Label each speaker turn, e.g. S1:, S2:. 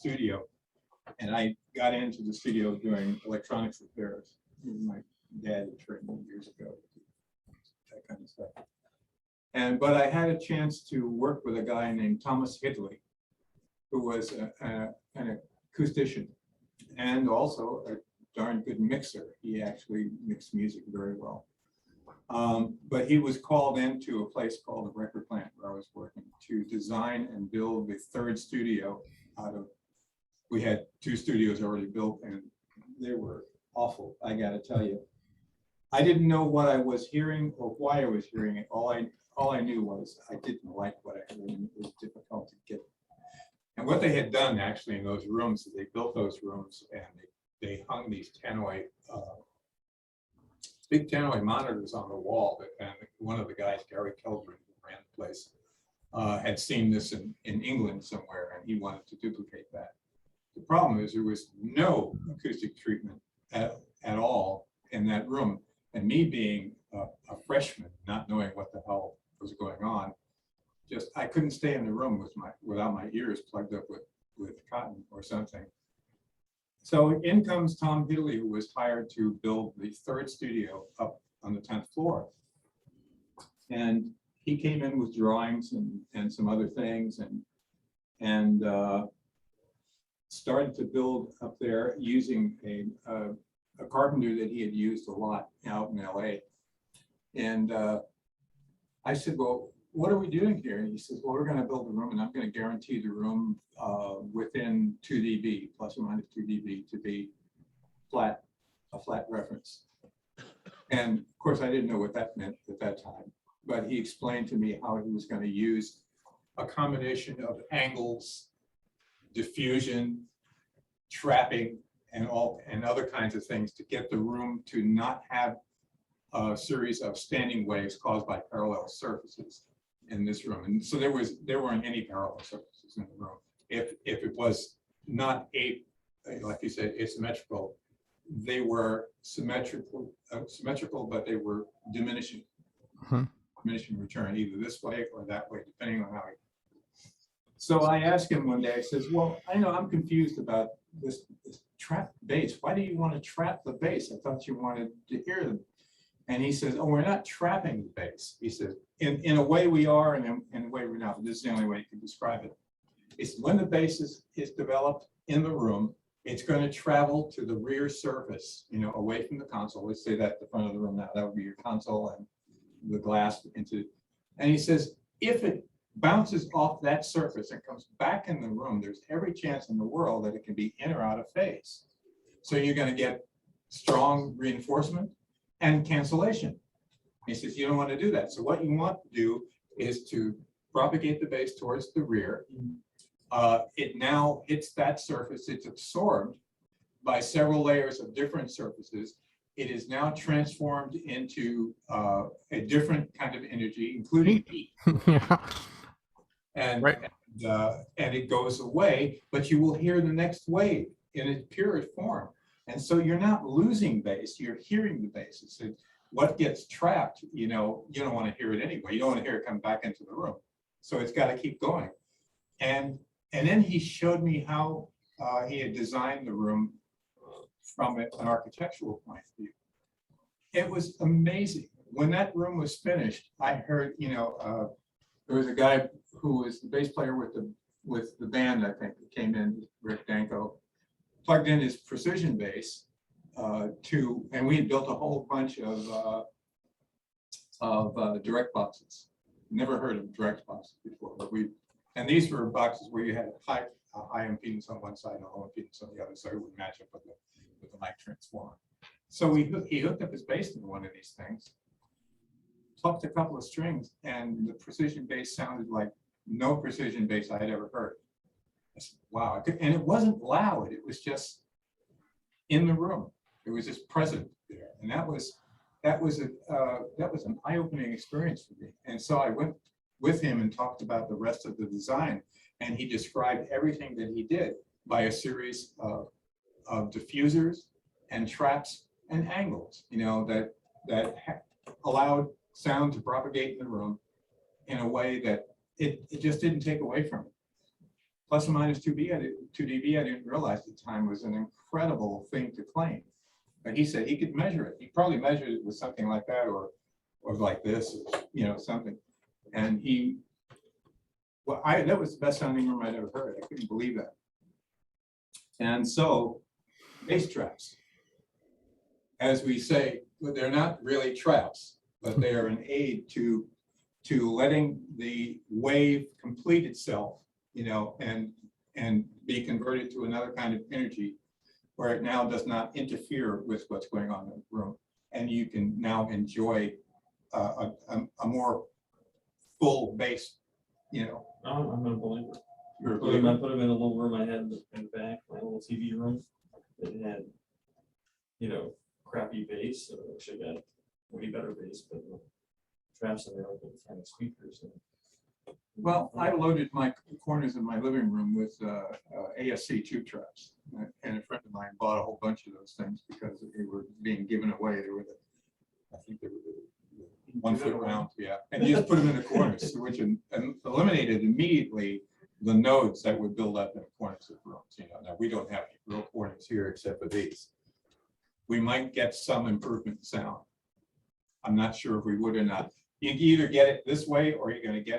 S1: studio, and I got into the studio doing electronics repairs. My dad had trained me years ago, that kind of stuff. But I had a chance to work with a guy named Thomas Hidley, who was an acoustician and also a darn good mixer. He actually mixed music very well. But he was called into a place called the Record Plant where I was working to design and build the third studio out of, we had 2 studios already built and they were awful, I gotta tell you. I didn't know what I was hearing or why I was hearing it. All I knew was I didn't like what I heard and it was difficult to get. And what they had done actually in those rooms is they built those rooms and they hung these tannoy, big tannoy monitors on the wall. And one of the guys, Gary Keldrin, who ran the place, had seen this in England somewhere and he wanted to duplicate that. The problem is there was no acoustic treatment at all in that room. And me being a freshman, not knowing what the hell was going on, just I couldn't stay in the room without my ears plugged up with cotton or something. So in comes Tom Hidley, who was hired to build the third studio up on the 10th floor. And he came in with drawings and some other things and started to build up there using a carpenter that he had used a lot out in LA. And I said, well, what are we doing here? And he says, well, we're going to build a room and I'm going to guarantee the room within 2 dB, plus or minus 2 dB, to be a flat reference. And of course, I didn't know what that meant at that time, but he explained to me how he was going to use a combination of angles, diffusion, trapping, and other kinds of things to get the room to not have a series of standing waves caused by parallel surfaces in this room. And so there weren't any parallel surfaces in the room. If it was not like you said, asymmetrical, they were symmetrical, but they were diminishing, diminishing return either this way or that way, depending on how it. So I asked him one day, I says, well, I know I'm confused about this trap bass. Why do you want to trap the bass? I thought you wanted to hear them. And he says, oh, we're not trapping the bass. He says, in a way we are, and in a way we're not. This is the only way you can describe it. It's when the bass is developed in the room, it's going to travel to the rear surface, away from the console. Let's say that at the front of the room now, that would be your console and the glass into. And he says, if it bounces off that surface and comes back in the room, there's every chance in the world that it can be in or out of phase. So you're going to get strong reinforcement and cancellation. He says, you don't want to do that. So what you want to do is to propagate the bass towards the rear. It now hits that surface. It's absorbed by several layers of different surfaces. It is now transformed into a different kind of energy, including heat. And it goes away, but you will hear the next wave in its purest form. And so you're not losing bass, you're hearing the bass. It's what gets trapped, you don't want to hear it anyway. You don't want to hear it come back into the room. So it's got to keep going. And then he showed me how he had designed the room from an architectural point of view. It was amazing. When that room was finished, I heard, there was a guy who was the bass player with the band, I think, that came in, Rick Danko, plugged in his precision bass and we had built a whole bunch of direct boxes. Never heard of direct boxes before, but and these were boxes where you had a high impedance on one side and a low impedance on the other, so it would match up with the mic transformer. So he hooked up his bass into one of these things, plucked a couple of strings, and the precision bass sounded like no precision bass I had ever heard. I said, wow. And it wasn't loud. It was just in the room. It was just present there. And that was an eye-opening experience for me. And so I went with him and talked about the rest of the design. And he described everything that he did by a series of diffusers and traps and angles, that allowed sound to propagate in the room in a way that it just didn't take away from it. plus or minus 2 dB. I didn't realize at the time was an incredible thing to claim. But he said he could measure it. He probably measured it with something like that, or like this, you know, something. And well, that was the best sounding room I'd ever heard. I couldn't believe that. And so, bass traps, as we say, they're not really traps, but they are an aid to letting the wave complete itself, you know, and be converted to another kind of energy, where it now does not interfere with what's going on in the room, and you can now enjoy a more full bass, you know.
S2: I'm a believer.
S1: You're a
S2: I put them
S1: believer.
S2: in a little room I had in the back, my little TV room. It had, you know, crappy bass. So I actually got way better bass, but the traps in there with kind of speakers. And,
S1: Well, I loaded my corners of my living room with ASC tube traps, and a friend of mine bought a whole bunch of those things because they were being given away. They were I think they were 1 foot round, yeah. And you just put them in the corners, which eliminated immediately the nodes that would build up in the corners of rooms. You know, now we don't have any real corners here except for these. We might get some improvement in sound. I'm not sure if we would or not. You can either get it this way, or you're going to get